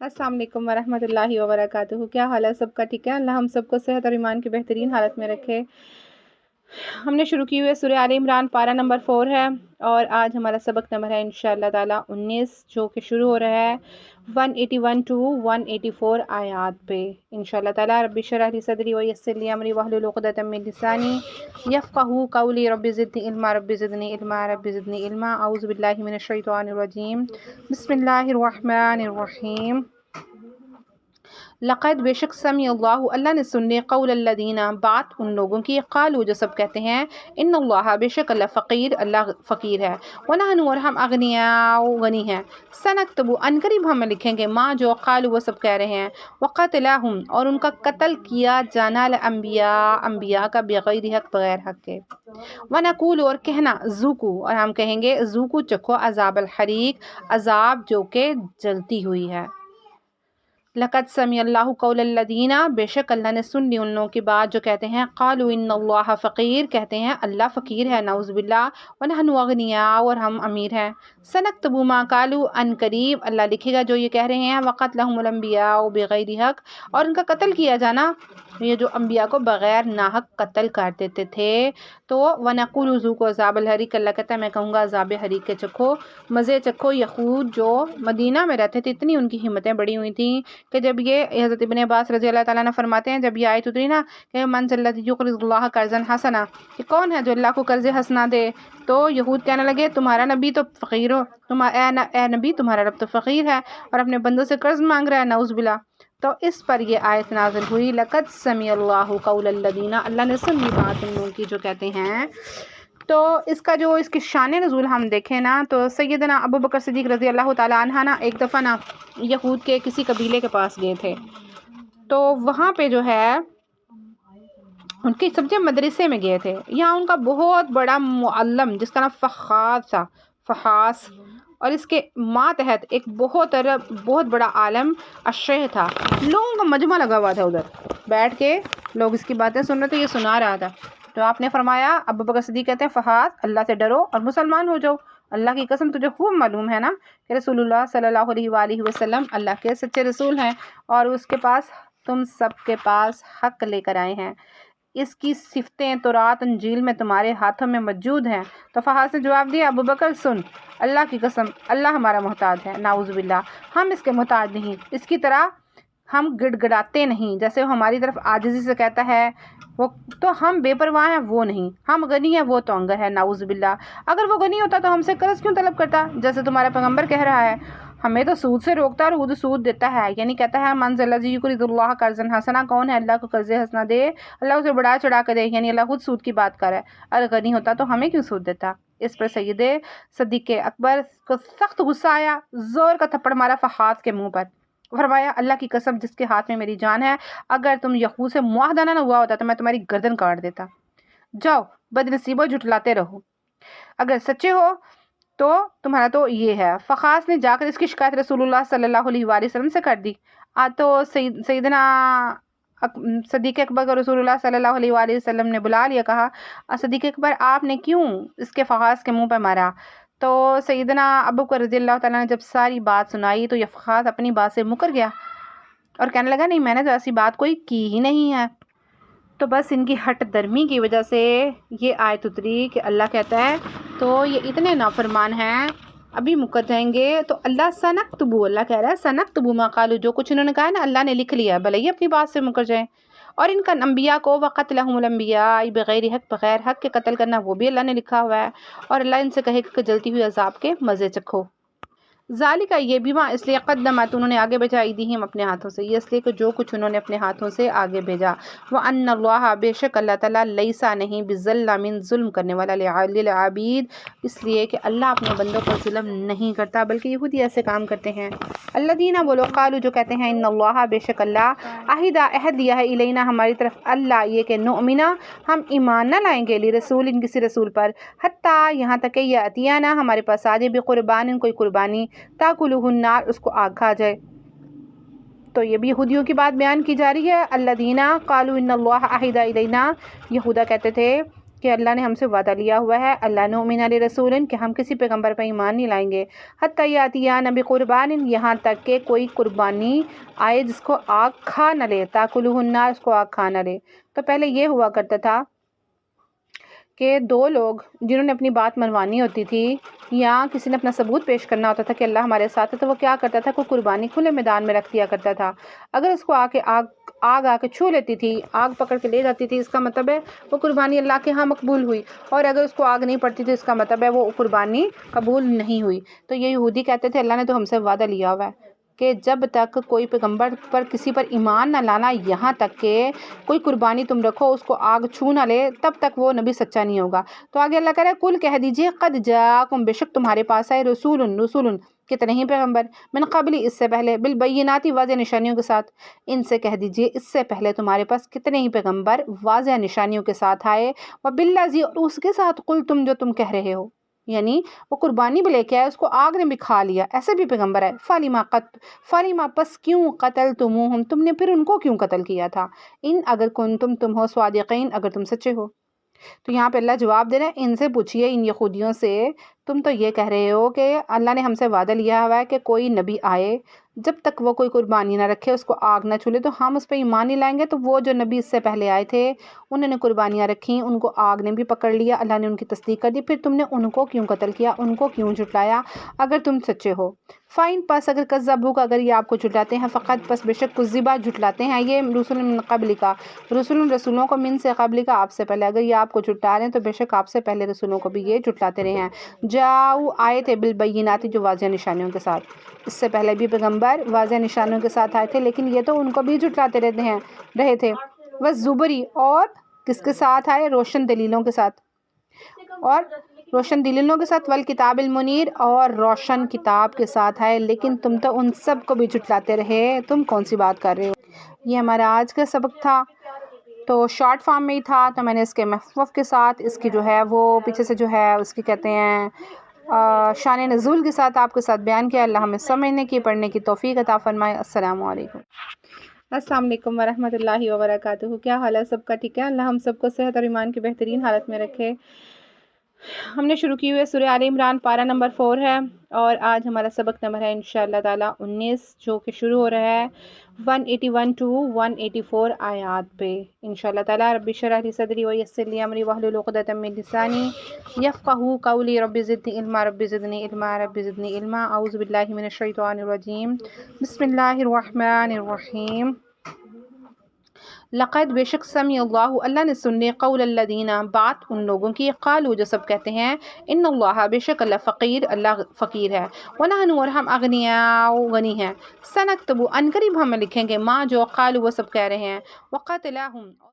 अस्सलाम वालेकुम वरहमतुल्लाहि वबरकातुहू। क्या हाल है सबका? ठीक है, अल्लाह हम सबको सेहत और ईमान की बेहतरीन हालत में रखे। हमने शुरू की हुई है सूरह आले इमरान, पारा नंबर 4 है और आज हमारा सबक नंबर है इंशाअल्लाह ताला 19, जो कि शुरू हो रहा है 181 टू 184 आयात पे इंशाअल्लाह ताला। रब्बि शरह ली सदरी व यस्सिर ली अमरी वहलुल उक़दतम मिन लिसानी यफ़क़हू क़ौली रब्बि ज़िदनी इल्मा रब्बि ज़िदनी इल्मा रब्बि ज़िदनी इल्मा। औज़ु बिल्लाहि मिनश शैतानिर रजीम। बिस्मिल्लाहिर रहमानिर रहीम। लक़द बेशक समी अल्लाहु अल्लाह ने सुन ली क़ौल अल्लज़ीना बात उन लोगों की क़ालू जो सब कहते हैं इन्नल्लाह बेशक अल्लाह फ़क़ीर अल्लाह फ़कीर है व नहनु और हम अग़नियाउ गनी हैं सनक्तबु अनकरीब हम लिखेंगे माँ जो क़ालू वो सब कह रहे हैं व क़तलहुम और उनका कत्ल किया जाना अम्बिया का बग़ैर हक़ बग़ैर हक़ के व नक़ूल और कहना ज़ूकू और हम कहेंगे ज़ूकू चखो अज़ाबल हरीक अज़ाब जो के जलती हुई है। लक़द समी अल्लाहु क़ौल अल्लज़ीना बेशक अल्लाह ने सुन ली उन लोगों की बात जो कहते हैं क़ालू इन्नल्लाह फ़क़ीर कहते हैं अल्लाह फ़कीर है नऊज़ बिल्लाह व नहनु अग़निया और हम अमीर हैं। सनक्तबु मा क़ालू अन करीब अल्लाह लिखेगा जो ये कह रहे हैं व क़तलहुमुल अंबिया बिग़ैरि हक़ और उनका कत्ल किया जाना ये जो अंबिया को बग़ैर नाहक कत्ल कर देते थे। तो व नक़ूलु ज़ूक़ू अज़ाबल हरीक अल्लाह कहता है मैं कहूँगा अज़ाब हरीक के चखो मज़े चखो। यहूद जो मदीना में रहते थे इतनी उनकी हिम्मतें बड़ी हुई थी कि जब ये हज़रत इब्न अब्बास रज़ी अल्लाह ताला अन्हु फरमाते हैं जब ये आयत उतरी ना कि मन ज़ल्लज़ी युक़रिज़ुल्लाह क़र्ज़न हसना कि कौन है जो अल्लाह को कर्ज़ हसना दे, तो यहूद कहने लगे तुम्हारा नबी तो फ़कीर हो, ए नबी तुम्हारा रब तो फ़कीर है और अपने बंदों से कर्ज़ मांग रहा है नऊज़ बिल्लाह। तो इस पर ये आयत नाज़िल हुई लक़द समी अल्लाहु क़ौल अल्लज़ीना अल्लाह ने सुन ली बात उन लोगों की जो कहते हैं। तो इसका जो इसकी शान नुज़ूल हम देखें ना तो सैयदना अबू बकर सिद्दीक़ रज़ी अल्लाह ताला अन्हा ना एक दफ़ा ना यहूद के किसी कबीले के पास गए थे। तो वहाँ पे जो है उनके समझे मदरसे में गए थे। यहाँ उनका बहुत बड़ा मुअल्लम जिसका नाम फ़ख़ास था, फ़हास, और इसके मातहत एक बहुत बड़ा आलम अशरह था। लोगों का मजमा लगा हुआ था, उधर बैठ के लोग इसकी बातें सुन रहे थे, ये सुना रहा था। तो आपने फरमाया अबू बकर सिद्दीक़ कहते हैं फ़हास अल्लाह से डरो और मुसलमान हो जाओ। अल्लाह की कसम तुझे खूब मालूम है ना कि रसूलुल्लाह सल्लल्लाहु अलैहि वसल्लम अल्लाह के सच्चे रसूल हैं और उसके पास तुम सबके पास हक़ लेकर आए हैं। इसकी सिफ़तें तौरात इंजील में तुम्हारे हाथों में मौजूद हैं। तो फ़हास ने जवाब दिया अबू बकर सुन, अल्लाह की कसम अल्लाह हमारा मोहताज है, नाउज़ु बिल्लाह हम इसके मोहताज नहीं, इसकी तरह हम गिड़गिड़ाते नहीं जैसे वो हमारी तरफ आजिज़ी से कहता है वो, तो हम बेपरवाह हैं वो नहीं, हम गनी हैं वो तोंगर है नाउज़ु बिल्लाह। अगर वो गनी होता तो हमसे कर्ज़ क्यों तलब करता जैसे तुम्हारा पैगम्बर कह रहा है, हमें तो सूद से रोकता और खुद सूद देता है। यानी कहता है मन ज़ल्लज़ी युक़रिज़ुल्लाह क़र्ज़न हसना कौन है अल्लाह को कर्ज़ हसना दे, अल्लाह उसे बढ़ा चढ़ा कर दे, यानी अल्लाह खुद सूद की बात कर रहा है। अगर गनी होता तो हमें क्यों सूद देता। इस पर सैयदे सिद्दीक़ अकबर को सख्त गुस्सा आया, ज़ोर का थप्पड़ मारा फ़हास के मुँह पर। फरमाया अल्लाह की कसम जिसके हाथ में मेरी जान है, अगर तुम यहूद से मुआहदा ना हुआ होता तो मैं तुम्हारी गर्दन काट देता। जाओ बदनसीबो झुठलाते रहो, अगर सच्चे हो तो तुम्हारा तो ये है। फ़खास ने जाकर इसकी शिकायत रसूलुल्लाह सल्लल्लाहु अलैहि वसल्लम से कर दी। तो सैयदना सिद्दीक़ अकबर को रसूलुल्लाह सल्लल्लाहु अलैहि वसल्लम ने बुला लिया, कहा सिद्दीक़ अकबर आपने क्यों इसके फ़खास के मुंह पर मारा। तो सैयदना अबू बकर रज़ियल्लाहु ताला ने जब सारी बात सुनाई तो ये फ़खास अपनी बात से मुकर गया और कहने लगा नहीं मैंने तो ऐसी बात कोई की ही नहीं है। तो बस इनकी हट दर्मी की वजह से ये आयत उतरी कि अल्लाह कहता है तो ये इतने नाफरमान हैं अभी मुकर जाएंगे। तो अल्लाह सनक्तबू अल्लाह कह रहा है सनक्तबू मा क़ालू जो कुछ उन्होंने कहा ना अल्लाह ने लिख लिया, भले ही अपनी बात से मुकर जाएं। और इनका अंबिया को व क़त्लहुमुल अंबिया बग़ैर हक़ बग़ैर हक़ के कत्ल करना वो भी अल्लाह ने लिखा हुआ है। और अल्लाह इनसे कहेगा कि जलती हुई अज़ाब के मज़े चखो। ज़ालिका ये बीमा इसलिए क़द्दमत उन्होंने आगे भेजा दी हम अपने हाथों से, ये इसलिए कि जो कुछ उन्होंने अपने हाथों से आगे भेजा। व अन्नल्लाह बेशक अल्लाह ताला लैसा नहीं बिज़ल्लामिन ज़ुल्म करने वाला लिल आबीद, इसलिए कि अल्लाह अपने बंदों पर जुल्म नहीं करता बल्कि यहूदी ऐसे काम करते हैं। अल्लज़ीना वो लोग क़ालू जो कहते हैं इन्नल्लाह बेशक अल्लाह अहिदा अहद दिया है इलैना हमारी तरफ अल्लाह ये कि नुमिना हम ईमान न लाएंगे ली रसूल इन किसी रसूल पर हत्ता यहाँ तक कि यह अतियाना हमारे पास आ जाए बेक़ुरबान कोई कुर्बानी ताकुलुहुन्नार उसको आग खा जाए। तो ये भी यहूदियों की बात बयान की जा रही है। अल्लज़ीना क़ालू इन्नल्लाह अहिदा इलैना यहूदा कहते थे کہ اللہ نے ہم سے وعدہ لیا ہوا ہے اللہ نؤمن لرسول کہ ہم کسی پیغمبر پر ایمان نہیں لائیں گے حتی یاتینا بقربان یہاں تک کہ کوئی قربانی آئے جس کو آگ کھا نہ لے تاکلہ النار اس کو آگ کھا نہ لے۔ تو پہلے یہ ہوا کرتا تھا کہ دو لوگ جنہوں نے اپنی بات منوانی ہوتی تھی یا کسی نے اپنا ثبوت پیش کرنا ہوتا تھا کہ اللہ ہمارے ساتھ ہے تو وہ کیا کرتا تھا کوئی قربانی کھلے میدان میں رکھ دیا کرتا تھا۔ اگر اس کو آگ آ کے چھو لیتی تھی آگ پکڑ کے لے جاتی تھی اس کا مطلب ہے وہ قربانی اللہ کے ہاں مقبول ہوئی، اور اگر اس کو آگ نہیں پڑتی تھی اس کا مطلب ہے وہ قربانی قبول نہیں ہوئی۔ تو یہ یہودی کہتے تھے اللہ نے تو ہم سے وعدہ لیا ہوا ہے کہ جب تک کوئی پیغمبر پر کسی پر ایمان نہ لانا یہاں تک کہ کوئی قربانی تم رکھو اس کو آگ چھو نہ لے تب تک وہ نبی سچا نہیں ہوگا۔ تو آگے اللہ کہہ رہا ہے کل کہہ دیجئے قد جاکم بے شک تمہارے پاس آئے رسول کتنے ہی پیغمبر من قبل اس سے پہلے بالبیناتی واضح نشانیوں کے ساتھ، ان سے کہہ دیجئے اس سے پہلے تمہارے پاس کتنے ہی پیغمبر واضح نشانیوں کے ساتھ آئے وبالذی اور اس کے ساتھ قل تم جو تم کہہ رہے ہو، یعنی وہ قربانی بھی لے کے آئے اس کو آگ نے بھی کھا لیا ایسے بھی پیغمبر ہے۔ فلیما پس کیوں قتلتموہم تم نے پھر ان کو کیوں قتل کیا تھا، ان اگر کنتم تم ہو صادقین اگر تم سچے ہو۔ تو یہاں پہ اللہ جواب دے رہے ہیں ان سے پوچھئے ان یہودیوں سے تم تو یہ کہہ رہے ہو کہ اللہ نے ہم سے وعدہ لیا ہوا ہے کہ کوئی نبی آئے جب تک وہ کوئی قربانی نہ رکھے اس کو آگ نہ چھولے تو ہم اس پہ ایمان نہیں لائیں گے۔ تو وہ جو نبی اس سے پہلے آئے تھے انہوں نے قربانیاں رکھیں ان کو آگ نے بھی پکڑ لیا اللہ نے ان کی تصدیق کر دی، پھر تم نے ان کو کیوں قتل کیا ان کو کیوں جھٹلایا اگر تم سچے ہو۔ فائن پس اگر کذبوک اگر یہ آپ کو جھٹلاتے ہیں فقط پس بے شک کذبا جھٹلاتے ہیں یہ رسول من قبل کا رسولوں کو من سے قبل کا آپ سے پہلے، اگر یہ آپ کو جھٹلا رہے ہیں تو بے شک آپ سے پہلے رسولوں کو بھی یہ جھٹلاتے رہے ہیں۔ جاؤ آئے تھے بالبیناتی جو واضح نشانیوں کے ساتھ، اس سے پہلے بھی پیغمبر واضح نشانیوں کے ساتھ آئے تھے لیکن یہ تو ان کو بھی جھٹلاتے رہے تھے۔ والزبری اور کس کے ساتھ آئے روشن دلیلوں کے ساتھ، اور روشن دلیلوں کے ساتھ والکتاب المنیر اور روشن کتاب کے ساتھ آئے لیکن تم تو ان سب کو بھی جھٹلاتے رہے، تم کون سی بات کر رہے ہو۔ یہ ہمارا آج کا سبق تھا تو شارٹ فارم میں ہی تھا تو میں نے اس کے محفوظ کے ساتھ اس کی جو ہے وہ پیچھے سے جو ہے اس کی کہتے ہیں شان نزول کے ساتھ آپ کے ساتھ بیان کیا۔ اللہ ہمیں سمجھنے کی پڑھنے کی توفیق عطا فرمائے۔ السلام علیکم۔ السلام علیکم ورحمۃ اللہ وبرکاتہ۔ کیا حال ہے سب کا؟ ٹھیک ہے، اللہ ہم سب کو صحت اور ایمان کی بہترین حالت میں رکھے۔ ہم نے شروع کی ہوئے سورہ آل عمران پارہ نمبر 4 ہے اور آج ہمارا سبق نمبر ہے انشاءاللہ تعالیٰ 19 جو کہ شروع ہو رہا ہے 181 to 184 آیات پہ انشاءاللہ تعالیٰ۔ رب اشرح لی صدری ویسر لی امری واحلل عقدۃ من لسانی یفقہوا قولی رب زدنی علما رب زدنی علما رب زدنی علما۔ اعوذ باللہ من الشیطان الرجیم بسم اللہ الرحمن الرحیم۔ لقد بے شک سمع اللہ نے سن لی قول الذین بات ان لوگوں کی قالوا جو سب کہتے ہیں ان اللہ بے شک اللہ فقیر اللہ فقیر ہے ونحن اور ہم اغنیاء غنی ہیں سنکتب ان قریب ہم لکھیں گے ما جو قالوا وہ سب کہہ رہے ہیں وقاتلہم